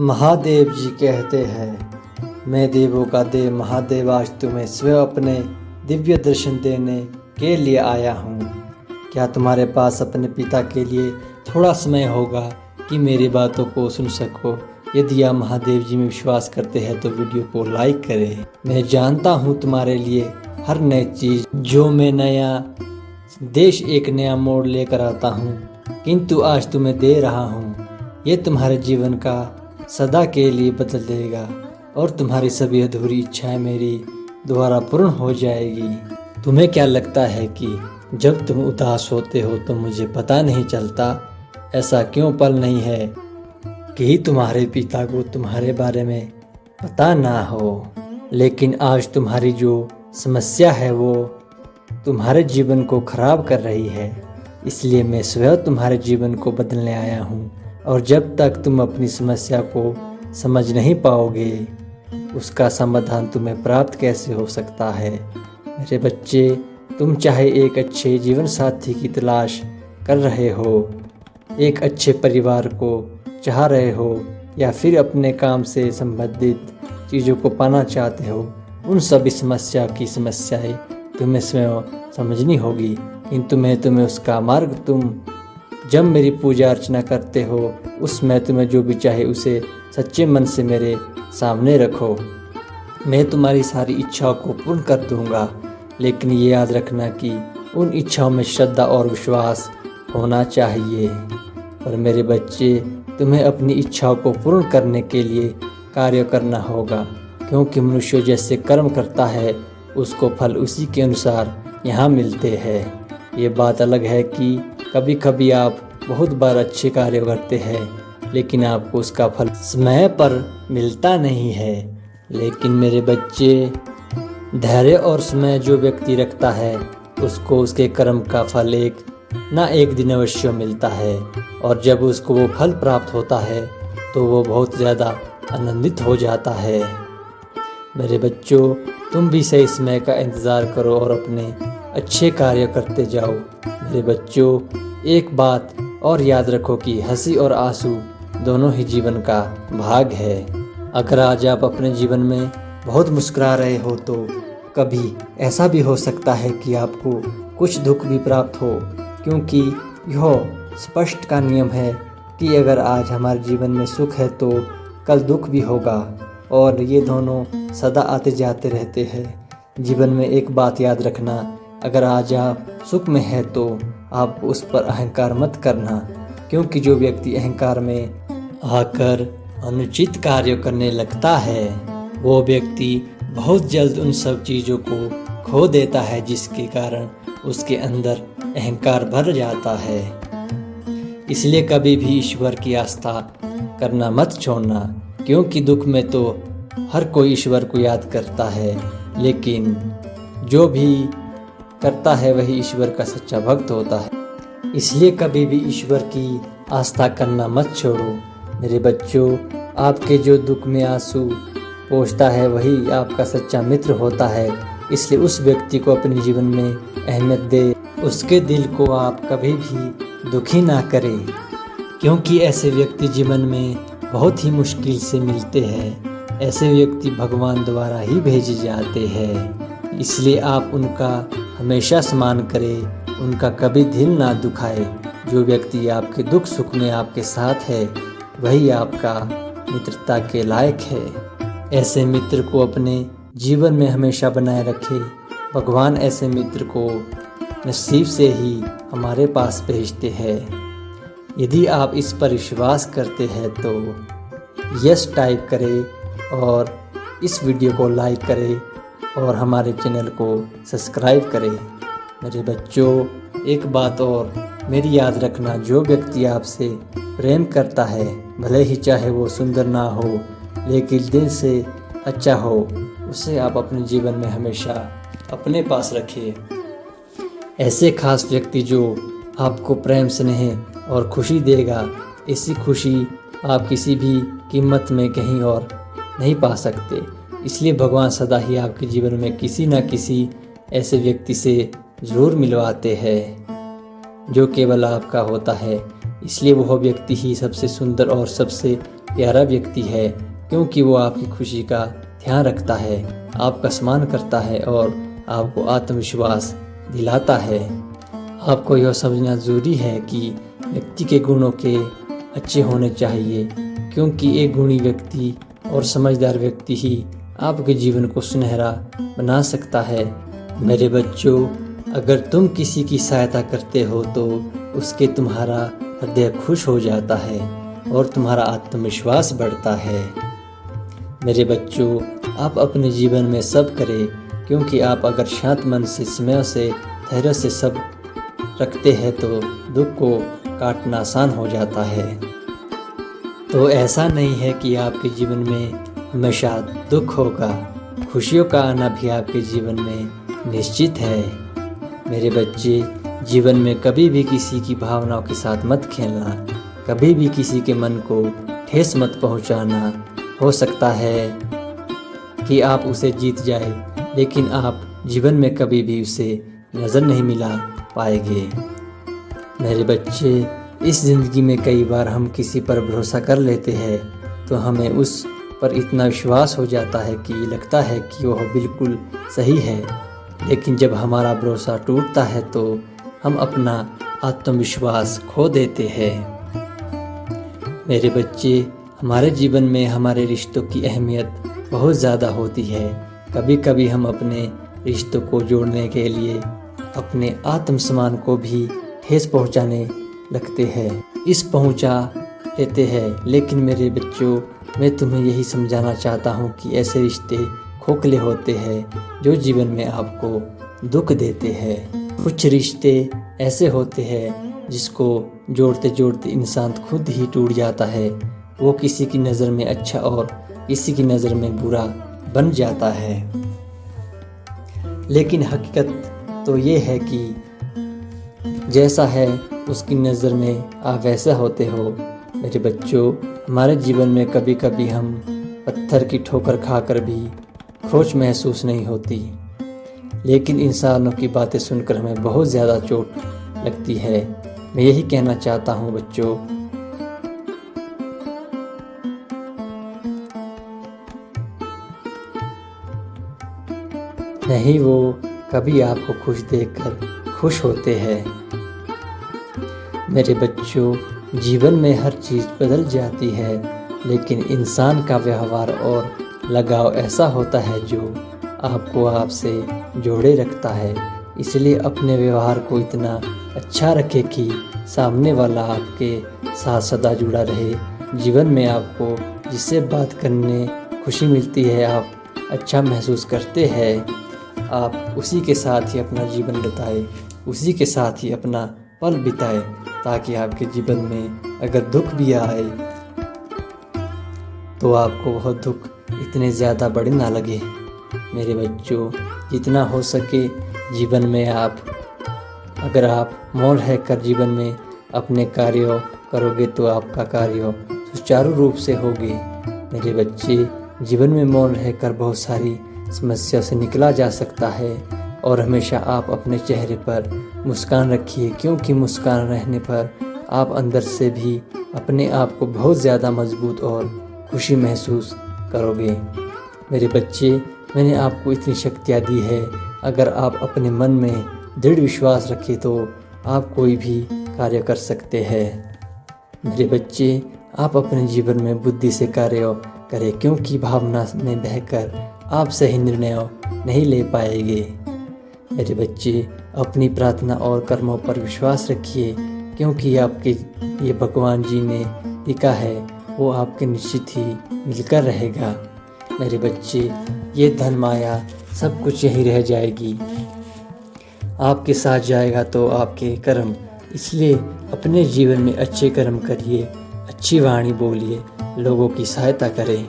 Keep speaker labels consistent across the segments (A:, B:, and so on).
A: महादेव जी कहते हैं, मैं देवों का देव महादेव आज तुम्हें स्वयं अपने दिव्य दर्शन देने के लिए आया हूँ। क्या तुम्हारे पास अपने पिता के लिए थोड़ा समय होगा कि मेरी बातों को सुन सको? यदि आप महादेव जी में विश्वास करते हैं तो वीडियो को लाइक करें। मैं जानता हूँ तुम्हारे लिए हर नई चीज़ जो मैं नया देश एक नया मोड़ लेकर आता हूँ, किंतु आज तुम्हें दे रहा हूँ। ये तुम्हारे जीवन का सदा के लिए बदल देगा और तुम्हारी सभी अधूरी इच्छाएं मेरी द्वारा पूर्ण हो जाएगी। तुम्हें क्या लगता है कि जब तुम उदास होते हो तो मुझे पता नहीं चलता? ऐसा क्यों पल नहीं है कि तुम्हारे पिता को तुम्हारे बारे में पता ना हो? लेकिन आज तुम्हारी जो समस्या है वो तुम्हारे जीवन को खराब कर रही है, इसलिए मैं स्वयं तुम्हारे जीवन को बदलने आया हूँ। और जब तक तुम अपनी समस्या को समझ नहीं पाओगे, उसका समाधान तुम्हें प्राप्त कैसे हो सकता है? मेरे बच्चे, तुम चाहे एक अच्छे जीवन साथी की तलाश कर रहे हो, एक अच्छे परिवार को चाह रहे हो, या फिर अपने काम से संबंधित चीज़ों को पाना चाहते हो, उन सभी समस्या की समस्याएं तुम्हें स्वयं समझनी होगी। किंतु मैं तुम्हें उसका मार्ग, तुम जब मेरी पूजा अर्चना करते हो उसमें तुम्हें जो भी चाहे उसे सच्चे मन से मेरे सामने रखो। मैं तुम्हारी सारी इच्छाओं को पूर्ण कर दूंगा, लेकिन ये याद रखना कि उन इच्छाओं में श्रद्धा और विश्वास होना चाहिए। और मेरे बच्चे, तुम्हें अपनी इच्छाओं को पूर्ण करने के लिए कार्य करना होगा, क्योंकि मनुष्य जैसे कर्म करता है उसको फल उसी के अनुसार यहाँ मिलते हैं। ये बात अलग है कि कभी कभी आप बहुत बार अच्छे कार्य करते हैं, लेकिन आपको उसका फल समय पर मिलता नहीं है। लेकिन मेरे बच्चे, धैर्य और समय जो व्यक्ति रखता है उसको उसके कर्म का फल एक दिन अवश्य मिलता है। और जब उसको वो फल प्राप्त होता है तो वो बहुत ज़्यादा आनंदित हो जाता है। मेरे बच्चों, तुम भी सही समय का इंतज़ार करो और अपने अच्छे कार्य करते जाओ। मेरे बच्चों, एक बात और याद रखो कि हंसी और आंसू दोनों ही जीवन का भाग है। अगर आज आप अपने जीवन में बहुत मुस्कुरा रहे हो तो कभी ऐसा भी हो सकता है कि आपको कुछ दुख भी प्राप्त हो, क्योंकि यह स्पष्ट का नियम है कि अगर आज हमारे जीवन में सुख है तो कल दुख भी होगा, और ये दोनों सदा आते जाते रहते हैं। जीवन में एक बात याद रखना, अगर आज आप सुख में है तो आप उस पर अहंकार मत करना, क्योंकि जो व्यक्ति अहंकार में आकर अनुचित कार्य करने लगता है वो व्यक्ति बहुत जल्द उन सब चीज़ों को खो देता है, जिसके कारण उसके अंदर अहंकार भर जाता है। इसलिए कभी भी ईश्वर की आस्था करना मत छोड़ना, क्योंकि दुख में तो हर कोई ईश्वर को याद करता है, लेकिन जो भी करता है वही ईश्वर का सच्चा भक्त होता है। इसलिए कभी भी ईश्वर की आस्था करना मत छोड़ो। मेरे बच्चों, आपके जो दुख में आंसू पोंछता है वही आपका सच्चा मित्र होता है। इसलिए उस व्यक्ति को अपने जीवन में अहमियत दे, उसके दिल को आप कभी भी दुखी ना करें, क्योंकि ऐसे व्यक्ति जीवन में बहुत ही मुश्किल से मिलते हैं। ऐसे व्यक्ति भगवान द्वारा ही भेजे जाते हैं। इसलिए आप उनका हमेशा सम्मान करें, उनका कभी दिल ना दुखाए। जो व्यक्ति आपके दुख सुख में आपके साथ है वही आपका मित्रता के लायक है। ऐसे मित्र को अपने जीवन में हमेशा बनाए रखे। भगवान ऐसे मित्र को नसीब से ही हमारे पास भेजते हैं। यदि आप इस पर विश्वास करते हैं तो यस टाइप करें और इस वीडियो को लाइक करें और हमारे चैनल को सब्सक्राइब करें। मेरे बच्चों, एक बात और मेरी याद रखना, जो व्यक्ति आपसे प्रेम करता है, भले ही चाहे वो सुंदर ना हो लेकिन दिल से अच्छा हो, उसे आप अपने जीवन में हमेशा अपने पास रखिए। ऐसे खास व्यक्ति जो आपको प्रेम स्नेह और खुशी देगा, ऐसी खुशी आप किसी भी कीमत में कहीं और नहीं पा सकते। इसलिए भगवान सदा ही आपके जीवन में किसी न किसी ऐसे व्यक्ति से ज़रूर मिलवाते हैं जो केवल आपका होता है। इसलिए वह व्यक्ति ही सबसे सुंदर और सबसे प्यारा व्यक्ति है, क्योंकि वो आपकी खुशी का ध्यान रखता है, आपका सम्मान करता है और आपको आत्मविश्वास दिलाता है। आपको यह समझना ज़रूरी है कि व्यक्ति के गुणों के अच्छे होने चाहिए, क्योंकि एक गुणी व्यक्ति और समझदार व्यक्ति ही आपके जीवन को सुनहरा बना सकता है। मेरे बच्चों, अगर तुम किसी की सहायता करते हो तो उसके तुम्हारा हृदय खुश हो जाता है और तुम्हारा आत्मविश्वास बढ़ता है। मेरे बच्चों, आप अपने जीवन में सब करें, क्योंकि आप अगर शांत मन से, स्नेह से, धैर्य से सब रखते हैं तो दुख को काटना आसान हो जाता है। तो ऐसा नहीं है कि आपके जीवन में हमेशा दुख होगा, खुशियों का आना भी आपके जीवन में निश्चित है। मेरे बच्चे, जीवन में कभी भी किसी की भावनाओं के साथ मत खेलना, कभी भी किसी के मन को ठेस मत पहुंचाना। हो सकता है कि आप उसे जीत जाए, लेकिन आप जीवन में कभी भी उसे नज़र नहीं मिला पाएंगे। मेरे बच्चे, इस ज़िंदगी में कई बार हम किसी पर भरोसा कर लेते हैं तो हमें उस पर इतना विश्वास हो जाता है कि लगता है कि वह बिल्कुल सही है, लेकिन जब हमारा भरोसा टूटता है तो हम अपना आत्मविश्वास खो देते हैं। मेरे बच्चे, हमारे जीवन में हमारे रिश्तों की अहमियत बहुत ज़्यादा होती है। कभी कभी हम अपने रिश्तों को जोड़ने के लिए अपने आत्मसम्मान को भी ठेस पहुंचाने लगते हैं, इस पहुंचा लेते हैं। लेकिन मेरे बच्चों, मैं तुम्हें यही समझाना चाहता हूं कि ऐसे रिश्ते खोखले होते हैं जो जीवन में आपको दुख देते हैं। कुछ रिश्ते ऐसे होते हैं जिसको जोड़ते जोड़ते इंसान खुद ही टूट जाता है। वो किसी की नज़र में अच्छा और किसी की नज़र में बुरा बन जाता है। लेकिन हकीकत तो ये है कि जैसा है उसकी नज़र में आप वैसा होते हो। मेरे बच्चों, हमारे जीवन में कभी कभी हम पत्थर की ठोकर खाकर भी खोच महसूस नहीं होती, लेकिन इंसानों की बातें सुनकर हमें बहुत ज़्यादा चोट लगती है। मैं यही कहना चाहता हूँ बच्चों, नहीं वो कभी आपको खुश देखकर खुश होते हैं। मेरे बच्चों, जीवन में हर चीज़ बदल जाती है, लेकिन इंसान का व्यवहार और लगाव ऐसा होता है जो आपको आपसे जोड़े रखता है। इसलिए अपने व्यवहार को इतना अच्छा रखें कि सामने वाला आपके साथ सदा जुड़ा रहे। जीवन में आपको जिससे बात करने खुशी मिलती है, आप अच्छा महसूस करते हैं, आप उसी के साथ ही अपना जीवन बिताएं, उसी के साथ ही अपना पल बिताएं, ताकि आपके जीवन में अगर दुख भी आए तो आपको वह दुख इतने ज़्यादा बड़े ना लगे। मेरे बच्चों, जितना हो सके जीवन में अगर आप मौन रहकर जीवन में अपने कार्य करोगे तो आपका कार्य सुचारू रूप से होगे। मेरे बच्चे, जीवन में मौन रहकर बहुत सारी समस्या से निकला जा सकता है, और हमेशा आप अपने चेहरे पर मुस्कान रखिए, क्योंकि मुस्कान रहने पर आप अंदर से भी अपने आप को बहुत ज़्यादा मजबूत और खुशी महसूस करोगे। मेरे बच्चे, मैंने आपको इतनी शक्तियाँ दी है, अगर आप अपने मन में दृढ़ विश्वास रखें तो आप कोई भी कार्य कर सकते हैं। मेरे बच्चे, आप अपने जीवन में बुद्धि से कार्य करें, क्योंकि भावना में बहकर आप सही निर्णय नहीं ले पाएंगे। मेरे बच्चे, अपनी प्रार्थना और कर्मों पर विश्वास रखिए, क्योंकि आपके ये भगवान जी ने लिखा है वो आपके निश्चित ही मिलकर रहेगा। मेरे बच्चे, ये धन माया सब कुछ यहीं रह जाएगी, आपके साथ जाएगा तो आपके कर्म। इसलिए अपने जीवन में अच्छे कर्म करिए, अच्छी वाणी बोलिए, लोगों की सहायता करें।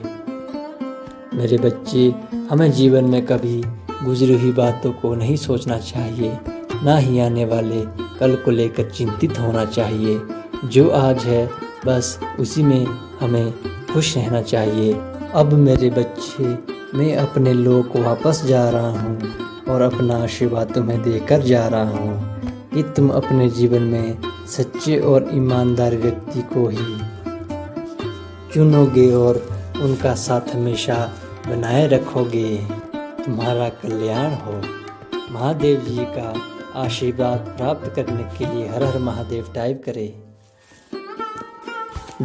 A: मेरे बच्चे, हमें जीवन में कभी गुजरी हुई बातों को नहीं सोचना चाहिए, ना ही आने वाले कल को लेकर चिंतित होना चाहिए। जो आज है बस उसी में हमें खुश रहना चाहिए। अब मेरे बच्चे, मैं अपने लोग को वापस जा रहा हूँ और अपना आशीर्वाद तुम्हें देकर जा रहा हूँ कि तुम अपने जीवन में सच्चे और ईमानदार व्यक्ति को ही चुनोगे और उनका साथ हमेशा बनाए रखोगे। तुम्हारा कल्याण हो। महादेव जी का आशीर्वाद प्राप्त करने के लिए हर हर महादेव टाइप करें।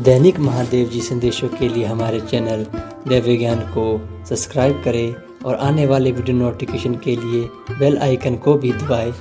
A: दैनिक महादेव जी संदेशों के लिए हमारे चैनल दैवीय ज्ञान को सब्सक्राइब करें और आने वाले वीडियो नोटिफिकेशन के लिए बेल आइकन को भी दबाएं।